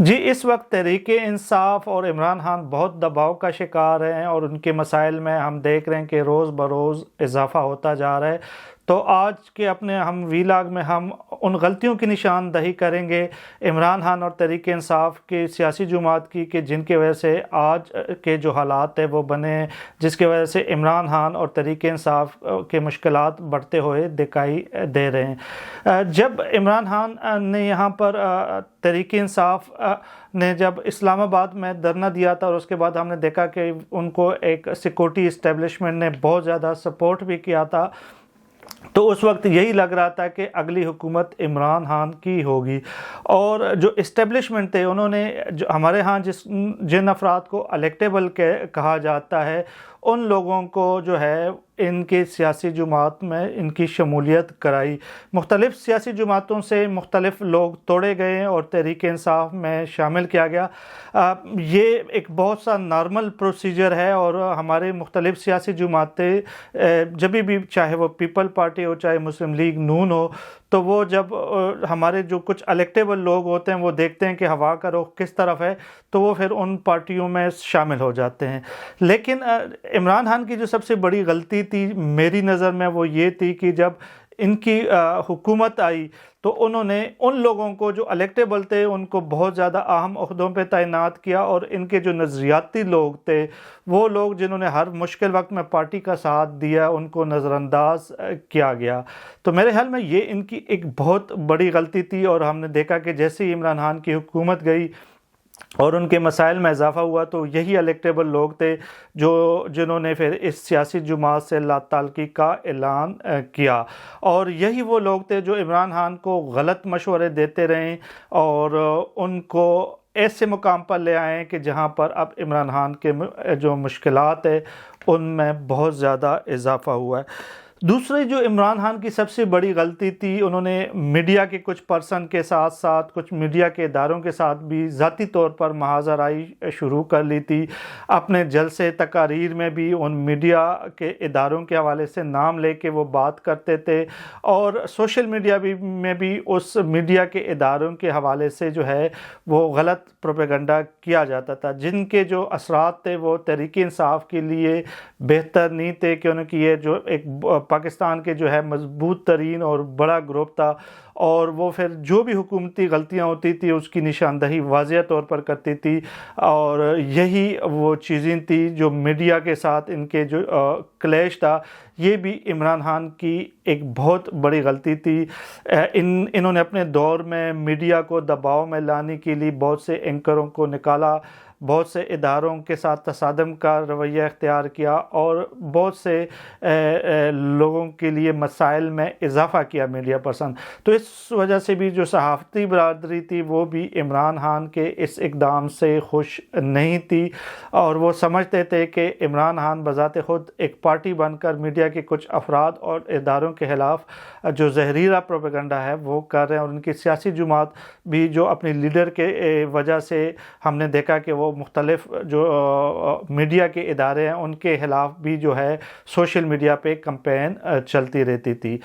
جی، اس وقت تحریک انصاف اور عمران خان بہت دباؤ کا شکار ہیں اور ان کے مسائل میں ہم دیکھ رہے ہیں کہ روز بروز اضافہ ہوتا جا رہا ہے۔ تو آج کے اپنے ہم ویلاگ میں ہم ان غلطیوں کی نشاندہی کریں گے عمران خان اور تحریک انصاف کی سیاسی جماعت کی، کہ جن کی وجہ سے آج کے جو حالات ہیں وہ بنے ہیں، جس کی وجہ سے عمران خان اور تحریک انصاف کے مشکلات بڑھتے ہوئے دکھائی دے رہے ہیں۔ جب عمران خان نے یہاں پر تحریک انصاف نے جب اسلام آباد میں دھرنا دیا تھا، اور اس کے بعد ہم نے دیکھا کہ ان کو ایک سیکورٹی اسٹیبلشمنٹ نے بہت زیادہ سپورٹ بھی کیا تھا، تو اس وقت یہی لگ رہا تھا کہ اگلی حکومت عمران خان کی ہوگی۔ اور جو اسٹیبلشمنٹ تھے، انہوں نے جو ہمارے ہاں جن افراد کو الیکٹیبل کہا جاتا ہے، ان لوگوں کو جو ہے ان کی سیاسی جماعت میں ان کی شمولیت کرائی۔ مختلف سیاسی جماعتوں سے مختلف لوگ توڑے گئے اور تحریک انصاف میں شامل کیا گیا۔ یہ ایک بہت سا نارمل پروسیجر ہے، اور ہمارے مختلف سیاسی جماعتیں جب بھی چاہے وہ پیپل پارٹی ہو، چاہے مسلم لیگ نون ہو، تو وہ جب ہمارے جو کچھ الیکٹیبل لوگ ہوتے ہیں وہ دیکھتے ہیں کہ ہوا کا رخ کس طرف ہے، تو وہ پھر ان پارٹیوں میں شامل ہو جاتے ہیں۔ لیکن عمران خان کی جو سب سے بڑی غلطی تھی میری نظر میں وہ یہ تھی کہ جب ان کی حکومت آئی تو انہوں نے ان لوگوں کو جو الیکٹیبل تھے ان کو بہت زیادہ اہم عہدوں پہ تعینات کیا، اور ان کے جو نظریاتی لوگ تھے، وہ لوگ جنہوں نے ہر مشکل وقت میں پارٹی کا ساتھ دیا، ان کو نظر انداز کیا گیا۔ تو میرے خیال میں یہ ان کی ایک بہت بڑی غلطی تھی، اور ہم نے دیکھا کہ جیسے ہی عمران خان کی حکومت گئی اور ان کے مسائل میں اضافہ ہوا، تو یہی الیکٹیبل لوگ تھے جنہوں نے پھر اس سیاسی جماعت سے لا تعلقی کا اعلان کیا، اور یہی وہ لوگ تھے جو عمران خان کو غلط مشورے دیتے رہے اور ان کو ایسے مقام پر لے آئے کہ جہاں پر اب عمران خان کے جو مشکلات ہیں ان میں بہت زیادہ اضافہ ہوا ہے۔ دوسری جو عمران خان کی سب سے بڑی غلطی تھی، انہوں نے میڈیا کے کچھ پرسن کے ساتھ ساتھ کچھ میڈیا کے اداروں کے ساتھ بھی ذاتی طور پر محاذ آرائی شروع کر لی تھی۔ اپنے جلسے تقاریر میں بھی ان میڈیا کے اداروں کے حوالے سے نام لے کے وہ بات کرتے تھے، اور سوشل میڈیا میں بھی اس میڈیا کے اداروں کے حوالے سے جو ہے وہ غلط پروپیگنڈا کیا جاتا تھا، جن کے جو اثرات تھے وہ تحریک انصاف کے لیے بہتر نہیں تھے، کیونکہ یہ جو ایک پاکستان کے جو ہے مضبوط ترین اور بڑا گروپ تھا، اور وہ پھر جو بھی حکومتی غلطیاں ہوتی تھی اس کی نشاندہی واضح طور پر کرتی تھی، اور یہی وہ چیزیں تھی جو میڈیا کے ساتھ ان کے جو کلیش تھا، یہ بھی عمران خان کی ایک بہت بڑی غلطی تھی۔ انہوں نے اپنے دور میں میڈیا کو دباؤ میں لانے کے لیے بہت سے اینکروں کو نکالا، بہت سے اداروں کے ساتھ تصادم کا رویہ اختیار کیا، اور بہت سے لوگوں کے لیے مسائل میں اضافہ کیا میڈیا پرسن۔ تو اس وجہ سے بھی جو صحافتی برادری تھی وہ بھی عمران خان کے اس اقدام سے خوش نہیں تھی، اور وہ سمجھتے تھے کہ عمران خان بذات خود ایک پارٹی بن کر میڈیا کے کچھ افراد اور اداروں کے خلاف جو زہریلا پروپیگنڈا ہے وہ کر رہے ہیں، اور ان کی سیاسی جماعت بھی جو اپنی لیڈر کے وجہ سے ہم نے دیکھا کہ وہ مختلف جو میڈیا کے ادارے ہیں ان کے خلاف بھی جو ہے سوشل میڈیا پہ کمپین چلتی رہتی تھی۔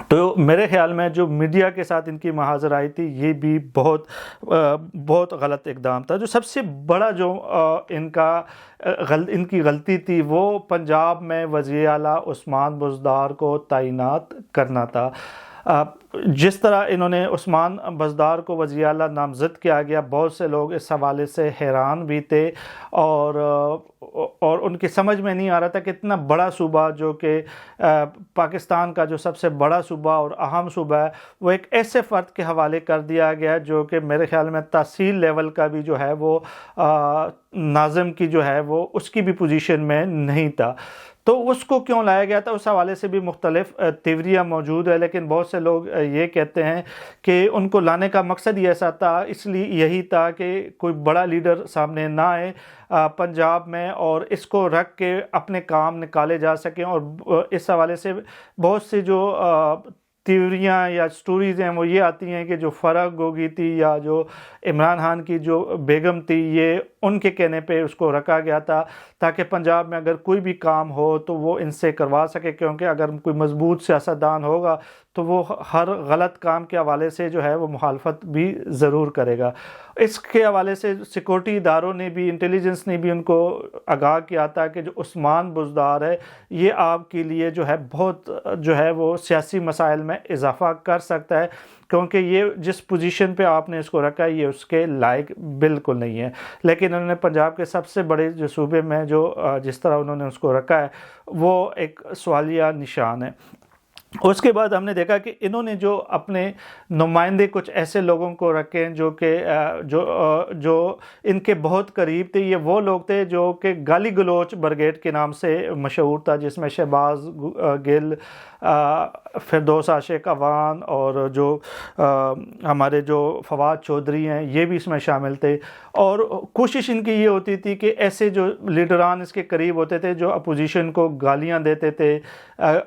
تو میرے خیال میں جو میڈیا کے ساتھ ان کی محاذ آرائی تھی یہ بھی بہت غلط اقدام تھا۔ جو سب سے بڑا جو ان کی غلطی تھی وہ پنجاب میں وزیر اعلیٰ عثمان بزدار کو تعینات کرنا تھا۔ جس طرح انہوں نے عثمان بزدار کو وزیر اعلیٰ نامزد کیا گیا، بہت سے لوگ اس حوالے سے حیران بھی تھے، اور ان کی سمجھ میں نہیں آ رہا تھا کہ اتنا بڑا صوبہ جو کہ پاکستان کا جو سب سے بڑا صوبہ اور اہم صوبہ ہے، وہ ایک ایسے فرد کے حوالے کر دیا گیا جو کہ میرے خیال میں تحصیل لیول کا بھی جو ہے وہ ناظم کی جو ہے وہ اس کی بھی پوزیشن میں نہیں تھا۔ تو اس کو کیوں لایا گیا تھا، اس حوالے سے بھی مختلف تیوریاں موجود ہیں، لیکن بہت سے لوگ یہ کہتے ہیں کہ ان کو لانے کا مقصد ہی ایسا تھا، اس لیے یہی تھا کہ کوئی بڑا لیڈر سامنے نہ آئے پنجاب میں، اور اس کو رکھ کے اپنے کام نکالے جا سکیں۔ اور اس حوالے سے بہت سی جو تیوریاں یا سٹوریز ہیں وہ یہ آتی ہیں کہ جو فرح گوگی تھی یا جو عمران خان کی جو بیگم تھی، یہ ان کے کہنے پہ اس کو رکھا گیا تھا تاکہ پنجاب میں اگر کوئی بھی کام ہو تو وہ ان سے کروا سکے، کیونکہ اگر کوئی مضبوط سیاستدان ہوگا تو وہ ہر غلط کام کے حوالے سے جو ہے وہ مخالفت بھی ضرور کرے گا۔ اس کے حوالے سے سیکورٹی اداروں نے بھی، انٹیلیجنس نے بھی ان کو آگاہ کیا تھا کہ جو عثمان بزدار ہے یہ آپ کے لیے جو ہے بہت جو ہے وہ سیاسی مسائل میں اضافہ کر سکتا ہے، کیونکہ یہ جس پوزیشن پہ آپ نے اس کو رکھا ہے یہ اس کے لائق بالکل نہیں ہے۔ لیکن انہوں نے پنجاب کے سب سے بڑے جو صوبے میں جو جس طرح انہوں نے اس کو رکھا ہے وہ ایک سوالیہ نشان ہے۔ اس کے بعد ہم نے دیکھا کہ انہوں نے جو اپنے نمائندے کچھ ایسے لوگوں کو رکھے جو کہ جو ان کے بہت قریب تھے، یہ وہ لوگ تھے جو کہ گالی گلوچ بریگیڈ کے نام سے مشہور تھا، جس میں شہباز گل، فردوس عاشق اوان اور جو ہمارے جو فواد چودھری ہیں یہ بھی اس میں شامل تھے۔ اور کوشش ان کی یہ ہوتی تھی کہ ایسے جو لیڈران اس کے قریب ہوتے تھے جو اپوزیشن کو گالیاں دیتے تھے،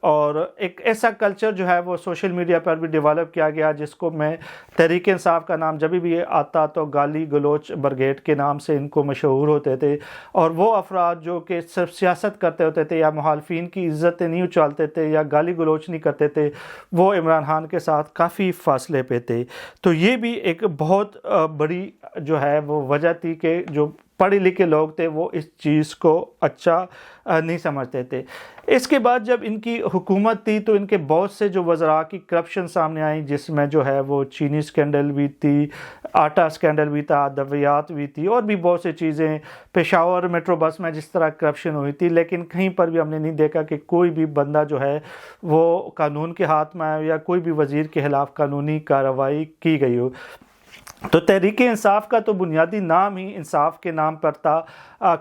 اور ایک ایسا کلچر جو ہے وہ سوشل میڈیا پر بھی ڈیولپ کیا گیا جس کو میں تحریک انصاف کا نام جب بھی آتا تو گالی گلوچ بریگیڈ کے نام سے ان کو مشہور ہوتے تھے۔ اور وہ افراد جو کہ صرف سیاست کرتے ہوتے تھے یا مخالفین کی عزتیں نہیں اچھالتے تھے یا گالی گلوچ نہیں کرتے تھے، وہ عمران خان کے ساتھ کافی فاصلے پہ تھے۔ تو یہ بھی ایک بہت بڑی جو ہے وہ وجہ تھی کہ جو پڑھے لکھے لوگ تھے وہ اس چیز کو اچھا نہیں سمجھتے تھے۔ اس کے بعد جب ان کی حکومت تھی تو ان کے بہت سے جو وزراء کی کرپشن سامنے آئی، جس میں جو ہے وہ چینی سکینڈل بھی تھی، آٹا سکینڈل بھی تھا، ادویات بھی تھی، اور بھی بہت سی چیزیں، پشاور میٹرو بس میں جس طرح کرپشن ہوئی تھی، لیکن کہیں پر بھی ہم نے نہیں دیکھا کہ کوئی بھی بندہ جو ہے وہ قانون کے ہاتھ میں آئے یا کوئی بھی وزیر کے خلاف قانونی کارروائی کی گئی ہو۔ تو تحریک انصاف کا تو بنیادی نام ہی انصاف کے نام پر تھا۔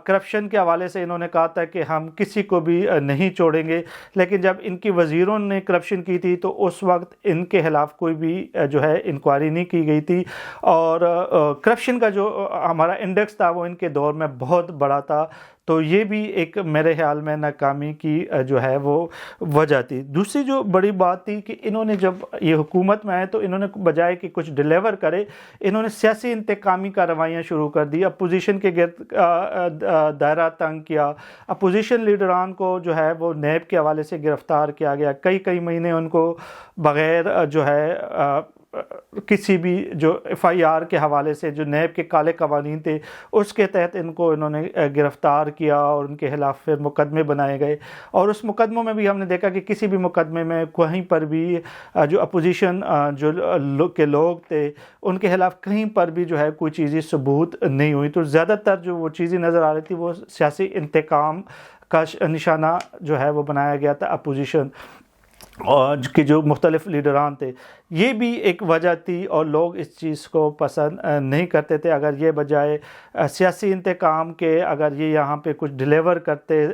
کرپشن کے حوالے سے انہوں نے کہا تھا کہ ہم کسی کو بھی نہیں چھوڑیں گے، لیکن جب ان کی وزیروں نے کرپشن کی تھی تو اس وقت ان کے خلاف کوئی بھی جو ہے انکوائری نہیں کی گئی تھی، اور کرپشن کا جو ہمارا انڈیکس تھا وہ ان کے دور میں بہت بڑا تھا۔ تو یہ بھی ایک میرے خیال میں ناکامی کی جو ہے وہ وجہ تھی۔ دوسری جو بڑی بات تھی کہ انہوں نے جب یہ حکومت میں آئے تو انہوں نے بجائے کہ کچھ ڈیلیور کرے، انہوں نے سیاسی انتقامی کارروائیاں شروع کر دی، اپوزیشن کے گرد دائرہ تنگ کیا، اپوزیشن لیڈران کو جو ہے وہ نیب کے حوالے سے گرفتار کیا گیا، کئی مہینے ان کو بغیر جو ہے کسی بھی جو ایف آئی آر کے حوالے سے جو نیب کے کالے قوانین تھے اس کے تحت ان کو انہوں نے گرفتار کیا اور ان کے خلاف پھر مقدمے بنائے گئے۔ اور اس مقدموں میں بھی ہم نے دیکھا کہ کسی بھی مقدمے میں کہیں پر بھی جو اپوزیشن جو کے لوگ تھے ان کے خلاف کہیں پر بھی جو ہے کوئی چیزی ثبوت نہیں ہوئی۔ تو زیادہ تر جو وہ چیزیں نظر آ رہی تھی وہ سیاسی انتقام کا نشانہ جو ہے وہ بنایا گیا تھا اپوزیشن اور کہ جو مختلف لیڈران تھے۔ یہ بھی ایک وجہ تھی اور لوگ اس چیز کو پسند نہیں کرتے تھے۔ اگر یہ بجائے سیاسی انتقام کے اگر یہ یہاں پہ کچھ ڈیلیور کرتے،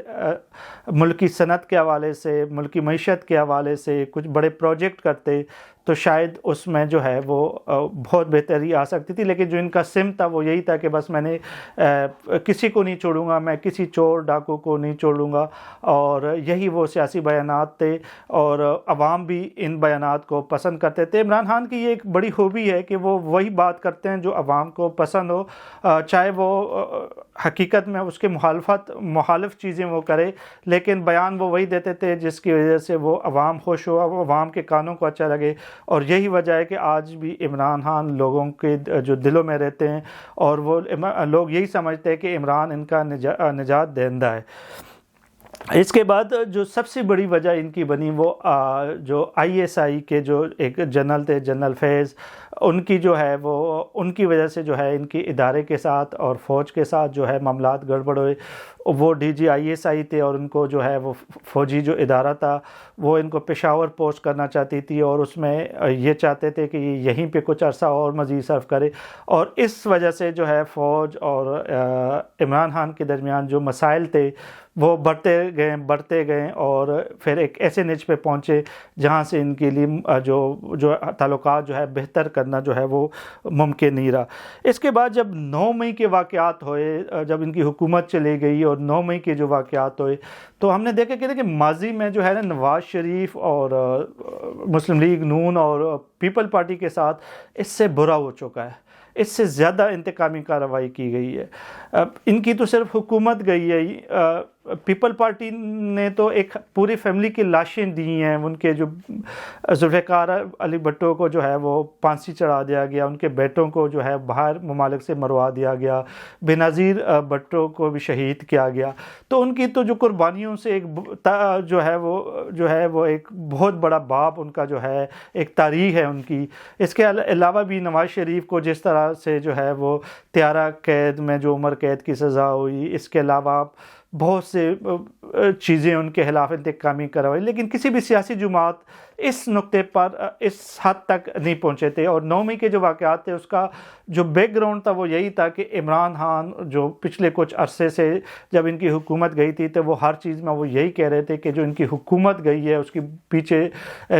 ملکی صنعت کے حوالے سے، ملکی معیشت کے حوالے سے کچھ بڑے پروجیکٹ کرتے تو شاید اس میں جو ہے وہ بہت بہتری آ سکتی تھی۔ لیکن جو ان کا سم تھا وہ یہی تھا کہ بس میں نے کسی کو نہیں چھوڑوں گا، میں کسی چور ڈاکو کو نہیں چھوڑوں گا، اور یہی وہ سیاسی بیانات تھے اور عوام بھی ان بیانات کو پسند کرتے تھے۔ عمران خان کی یہ ایک بڑی خوبی ہے کہ وہ وہی بات کرتے ہیں جو عوام کو پسند ہو، چاہے وہ حقیقت میں اس کے مخالف چیزیں وہ کرے، لیکن بیان وہ وہی دیتے تھے جس کی وجہ سے وہ عوام خوش ہو، عوام کے کانوں کو اچھا لگے۔ اور یہی وجہ ہے کہ آج بھی عمران خان لوگوں کے جو دلوں میں رہتے ہیں اور وہ لوگ یہی سمجھتے ہیں کہ عمران ان کا نجات دہندہ ہے۔ اس کے بعد جو سب سے بڑی وجہ ان کی بنی وہ جو آئی ایس آئی کے جو ایک جنرل تھے، جنرل فیض، ان کی جو ہے وہ ان کی وجہ سے جو ہے ان کی ادارے کے ساتھ اور فوج کے ساتھ جو ہے معاملات گڑبڑ ہوئے۔ وہ D G I S I تھے اور ان کو جو ہے وہ فوجی جو ادارہ تھا وہ ان کو پشاور پوسٹ کرنا چاہتی تھی، اور اس میں یہ چاہتے تھے کہ یہ یہیں پہ کچھ عرصہ اور مزید صرف کرے۔ اور اس وجہ سے جو ہے فوج اور عمران خان کے درمیان جو مسائل تھے وہ بڑھتے گئے اور پھر ایک ایسے نچ پہ پہنچے جہاں سے ان کے لیے جو تعلقات جو ہے بہتر کرنا جو ہے وہ ممکن نہیں رہا۔ اس کے بعد جب 9 مئی کے واقعات ہوئے، جب ان کی حکومت چلی گئی اور 9 مئی کے جو واقعات ہوئے تو ہم نے دیکھا کہ ماضی میں جو ہے نا نواز شریف اور مسلم لیگ نون اور پیپل پارٹی کے ساتھ اس سے برا ہو چکا ہے، اس سے زیادہ انتقامی کارروائی کی گئی ہے۔ ان کی تو صرف حکومت گئی ہے، پیپل پارٹی نے تو ایک پوری فیملی کی لاشیں دی ہیں. ان کے جو ذوالفقار علی بھٹو کو جو ہے وہ پھانسی چڑھا دیا گیا, ان کے بیٹوں کو جو ہے باہر ممالک سے مروا دیا گیا, بینظیر بھٹو کو بھی شہید کیا گیا. تو ان کی تو جو قربانیوں سے ایک جو ہے وہ ایک بہت بڑا باب ان کا جو ہے ایک تاریخ ہے ان کی. اس کے علاوہ بھی نواز شریف کو جس طرح سے جو ہے وہ 13 قید میں جو عمر قید کی سزا ہوئی, اس کے علاوہ بہت سے چیزیں ان کے خلاف انتقامی کروائی, لیکن کسی بھی سیاسی جماعت اس نقطے پر اس حد تک نہیں پہنچے تھے. اور 9 مئی کے جو واقعات تھے اس کا جو بیک گراؤنڈ تھا وہ یہی تھا کہ عمران خان جو پچھلے کچھ عرصے سے جب ان کی حکومت گئی تھی تو وہ ہر چیز میں وہ یہی کہہ رہے تھے کہ جو ان کی حکومت گئی ہے اس کے پیچھے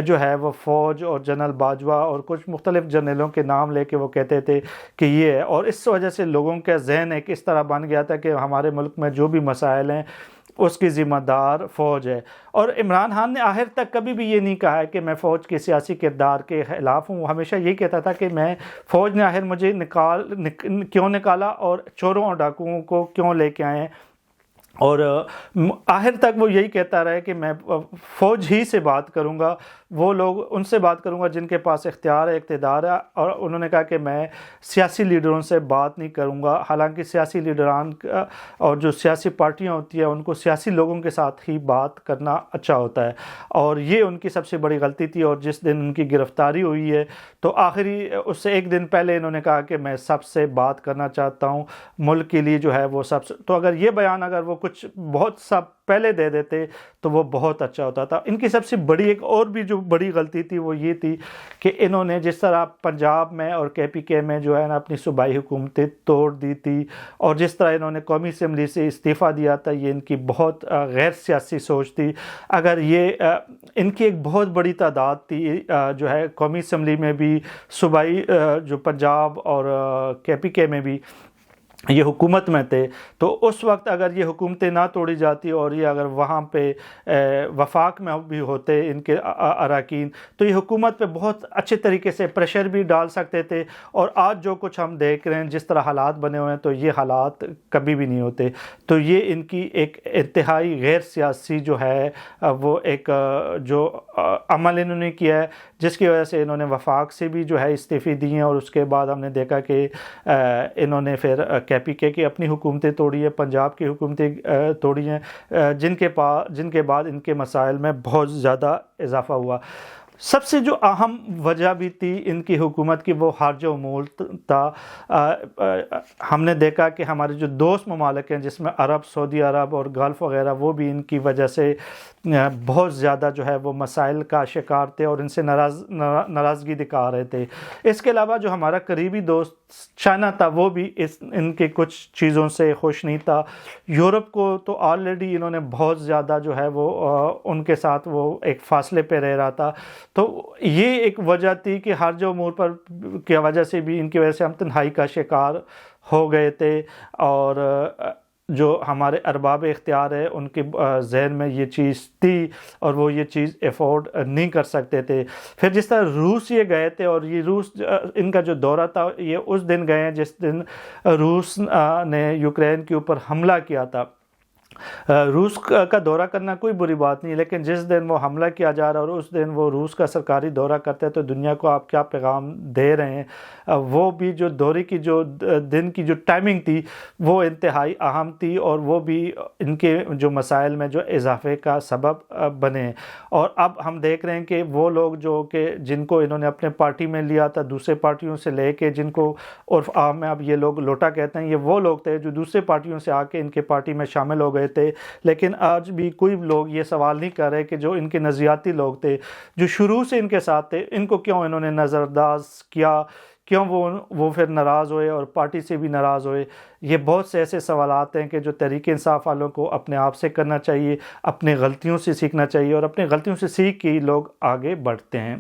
جو ہے وہ فوج اور جنرل باجوہ اور کچھ مختلف جنرلوں کے نام لے کے وہ کہتے تھے کہ یہ ہے. اور اس وجہ سے لوگوں کا ذہن ایک اس طرح بن گیا تھا کہ ہمارے ملک میں جو بھی مسائل ہیں اس کی ذمہ دار فوج ہے. اور عمران خان نے آخر تک کبھی بھی یہ نہیں کہا ہے کہ میں فوج کے سیاسی کردار کے خلاف ہوں. وہ ہمیشہ یہی کہتا تھا کہ میں فوج نے آخر مجھے کیوں نکالا اور چوروں اور ڈاکوؤں کو کیوں لے کے آئے ہیں. اور آخر تک وہ یہی کہتا رہا کہ میں فوج ہی سے بات کروں گا, وہ لوگ ان سے بات کروں گا جن کے پاس اختیار ہے, اقتدار ہے. اور انہوں نے کہا کہ میں سیاسی لیڈروں سے بات نہیں کروں گا. حالانکہ سیاسی لیڈران اور جو سیاسی پارٹیاں ہوتی ہیں ان کو سیاسی لوگوں کے ساتھ ہی بات کرنا اچھا ہوتا ہے, اور یہ ان کی سب سے بڑی غلطی تھی. اور جس دن ان کی گرفتاری ہوئی ہے تو آخری اس سے ایک دن پہلے انہوں نے کہا کہ میں سب سے بات کرنا چاہتا ہوں, ملک کے لیے جو ہے وہ سب سے. تو اگر یہ بیان اگر وہ کچھ بہت سا پہلے دے دیتے تو وہ بہت اچھا ہوتا تھا. ان کی سب سے بڑی ایک اور بھی جو بڑی غلطی تھی وہ یہ تھی کہ انہوں نے جس طرح پنجاب میں اور KPK میں جو ہے نا اپنی صوبائی حکومتیں توڑ دی تھی, اور جس طرح انہوں نے قومی اسمبلی سے استعفیٰ دیا تھا, یہ ان کی بہت غیر سیاسی سوچ تھی. اگر یہ ان کی ایک بہت بڑی تعداد تھی جو ہے قومی اسمبلی میں بھی, صوبائی جو پنجاب اور KPK میں بھی یہ حکومت میں تھے, تو اس وقت اگر یہ حکومتیں نہ توڑی جاتی اور یہ اگر وہاں پہ وفاق میں بھی ہوتے ان کے اراکین, تو یہ حکومت پہ بہت اچھے طریقے سے پریشر بھی ڈال سکتے تھے. اور آج جو کچھ ہم دیکھ رہے ہیں جس طرح حالات بنے ہوئے ہیں تو یہ حالات کبھی بھی نہیں ہوتے. تو یہ ان کی ایک انتہائی غیر سیاسی جو ہے وہ ایک جو عمل انہوں نے کیا ہے, جس کی وجہ سے انہوں نے وفاق سے بھی جو ہے استعفے دی ہیں. اور اس کے بعد ہم نے دیکھا کہ انہوں نے پھر KPK کی اپنی حکومتیں توڑی ہیں, پنجاب کی حکومتیں توڑی ہیں, جن کے بعد ان کے مسائل میں بہت زیادہ اضافہ ہوا. سب سے جو اہم وجہ بھی تھی ان کی حکومت کی وہ خارجہ امور تھا. ہم نے دیکھا کہ ہمارے جو دوست ممالک ہیں جس میں عرب, سعودی عرب اور گلف وغیرہ, وہ بھی ان کی وجہ سے بہت زیادہ جو ہے وہ مسائل کا شکار تھے اور ان سے ناراضگی دکھا رہے تھے. اس کے علاوہ جو ہمارا قریبی دوست چائنا تھا وہ بھی ان کے کچھ چیزوں سے خوش نہیں تھا. یورپ کو تو آلریڈی انہوں نے بہت زیادہ جو ہے وہ ان کے ساتھ وہ ایک فاصلے پہ رہ رہا تھا. تو یہ ایک وجہ تھی کہ خارجہ امور پر کی وجہ سے بھی ان کی وجہ سے ہم تنہائی کا شکار ہو گئے تھے. اور جو ہمارے ارباب اختیار ہے ان کے ذہن میں یہ چیز تھی اور وہ یہ چیز افورڈ نہیں کر سکتے تھے. پھر جس طرح روس یہ گئے تھے, اور یہ روس ان کا جو دورہ تھا یہ اس دن گئے ہیں جس دن روس نے یوکرین کے اوپر حملہ کیا تھا. روس کا دورہ کرنا کوئی بری بات نہیں, لیکن جس دن وہ حملہ کیا جا رہا ہے اور اس دن وہ روس کا سرکاری دورہ کرتے ہیں تو دنیا کو آپ کیا پیغام دے رہے ہیں. وہ بھی جو دورے کی جو دن کی جو ٹائمنگ تھی وہ انتہائی اہم تھی, اور وہ بھی ان کے جو مسائل میں جو اضافے کا سبب بنے. اور اب ہم دیکھ رہے ہیں کہ وہ لوگ جو کہ جن کو انہوں نے اپنے پارٹی میں لیا تھا دوسرے پارٹیوں سے لے کے, جن کو عرف عام میں اب یہ لوگ لوٹا کہتے ہیں, یہ وہ لوگ تھے جو دوسرے پارٹیوں سے آ کے ان کے پارٹی میں شامل ہو گئے تھے. لیکن آج بھی کوئی لوگ یہ سوال نہیں کر رہے کہ جو ان کے نظریاتی لوگ تھے جو شروع سے ان کے ساتھ تھے, ان کو کیوں انہوں نے نظر انداز کیا, کیوں وہ پھر ناراض ہوئے اور پارٹی سے بھی ناراض ہوئے. یہ بہت سے ایسے سوالات ہیں کہ جو تحریک انصاف والوں کو اپنے آپ سے کرنا چاہیے, اپنے غلطیوں سے سیکھنا چاہیے, اور اپنے غلطیوں سے سیکھ کے لوگ آگے بڑھتے ہیں.